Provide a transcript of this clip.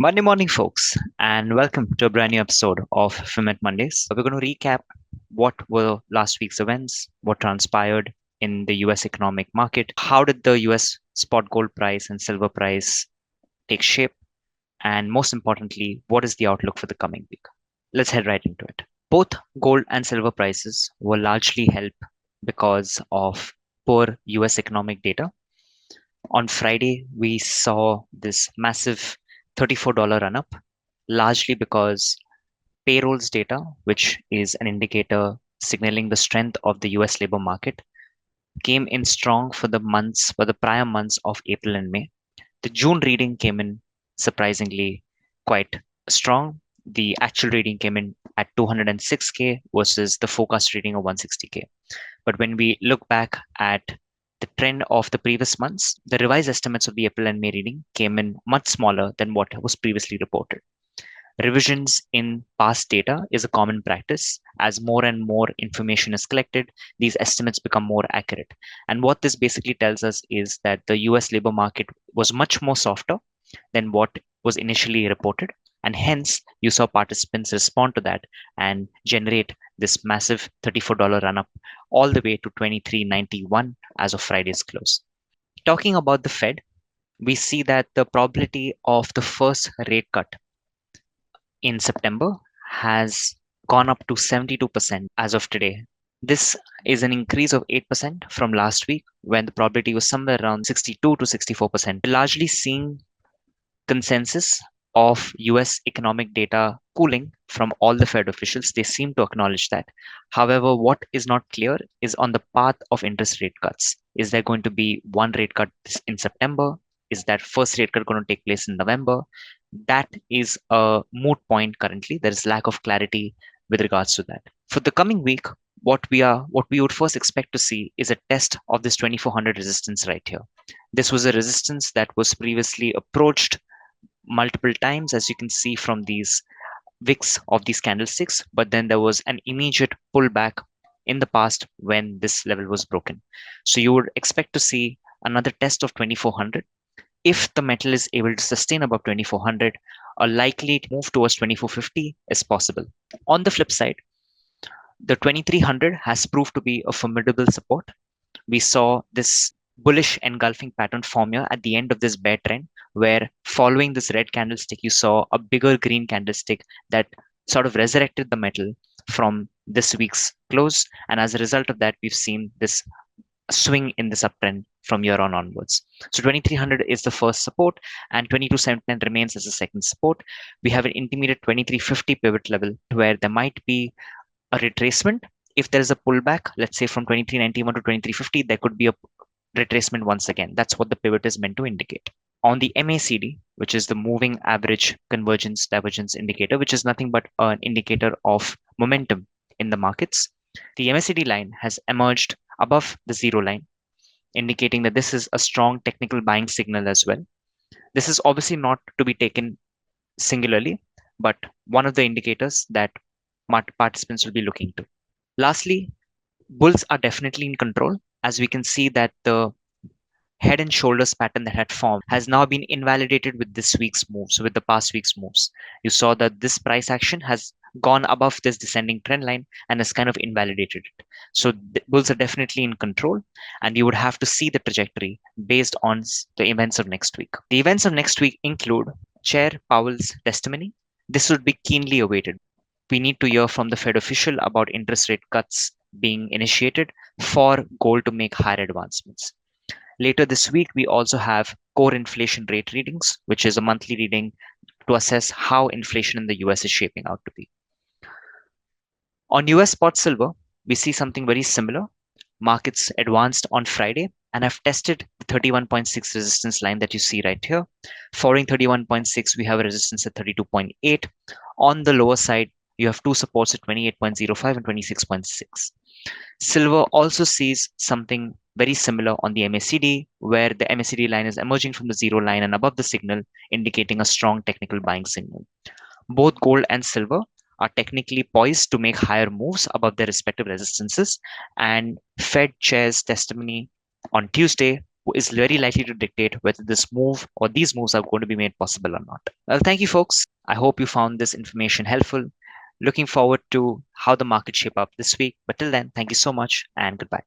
Monday morning, folks, and welcome to a brand new episode of Finmet Mondays. We're going to recap what were last week's events, what transpired in the US economic market, how did the US spot gold price and silver price take shape, and most importantly, what is the outlook for the coming week. Let's head right into it. Both gold and silver prices were largely helped because of poor US economic data. On Friday, we saw this massive $34 run up, largely because payrolls data, which is an indicator signaling the strength of the US labor market, came in strong for the prior months of April and May. The June reading came in surprisingly quite strong. The actual reading came in at 206K versus the forecast reading of 160K. But when we look back at the trend of the previous months, the revised estimates of the April and May reading came in much smaller than what was previously reported. Revisions in past data is a common practice. As more and more information is collected, these estimates become more accurate. And what this basically tells us is that the US labor market was much more softer than what was initially reported. And hence, you saw participants respond to that and generate this massive $34 run up all the way to 23.91 as of Friday's close. Talking about the Fed, we see that the probability of the first rate cut in September has gone up to 72% as of today. This is an increase of 8% from last week when the probability was somewhere around 62 to 64%. We're largely seeing consensus of US economic data cooling from all the Fed officials. They seem to acknowledge that. However, what is not clear is on the path of interest rate cuts. Is there going to be one rate cut in September? Is that first rate cut going to take place in November? That is a moot point currently. There is lack of clarity with regards to that. For the coming week, what we would first expect to see is a test of this 2400 resistance right here. This was a resistance that was previously approached multiple times, as you can see from these wicks of these candlesticks, but then there was an immediate pullback in the past when this level was broken. So you would expect to see another test of 2400. If the metal is able to sustain above 2400, a likely move towards 2450 is possible. On the flip side, the 2300 has proved to be a formidable support. We saw this bullish engulfing pattern form here at the end of this bear trend, where following this red candlestick, you saw a bigger green candlestick that sort of resurrected the metal from this week's close. And as a result of that, we've seen this swing in this uptrend from here on onwards. So 2300 is the first support and 2279 remains as the second support. We have an intermediate 2350 pivot level where there might be a retracement. If there is a pullback, let's say from 2391 to 2350, there could be a retracement once again. That's what the pivot is meant to indicate. On the MACD, which is the moving average convergence divergence indicator, which is nothing but an indicator of momentum in the markets, the MACD line has emerged above the zero line, indicating that this is a strong technical buying signal as well. This is obviously not to be taken singularly, but one of the indicators that participants will be looking to. Lastly, bulls are definitely in control, as we can see that the head and shoulders pattern that had formed has now been invalidated with this week's moves, with the past week's moves. You saw that this price action has gone above this descending trend line and has kind of invalidated it. So the bulls are definitely in control, and you would have to see the trajectory based on the events of next week. The events of next week include Chair Powell's testimony. This would be keenly awaited. We need to hear from the Fed official about interest rate cuts being initiated for gold to make higher advancements. Later this week, we also have core inflation rate readings, which is a monthly reading to assess how inflation in the US is shaping out to be. On US spot silver, we see something very similar. Markets advanced on Friday and have tested the 31.6 resistance line that you see right here. Following 31.6, we have a resistance at 32.8. On the lower side, you have two supports at 28.05 and 26.6. Silver also sees something very similar on the MACD, where the MACD line is emerging from the zero line and above the signal, indicating a strong technical buying signal. Both gold and silver are technically poised to make higher moves above their respective resistances, and Fed Chair's testimony on Tuesday is very likely to dictate whether this move or these moves are going to be made possible or not. Well, thank you, folks. I hope you found this information helpful. Looking forward to how the market shape up this week. But till then, thank you so much and goodbye.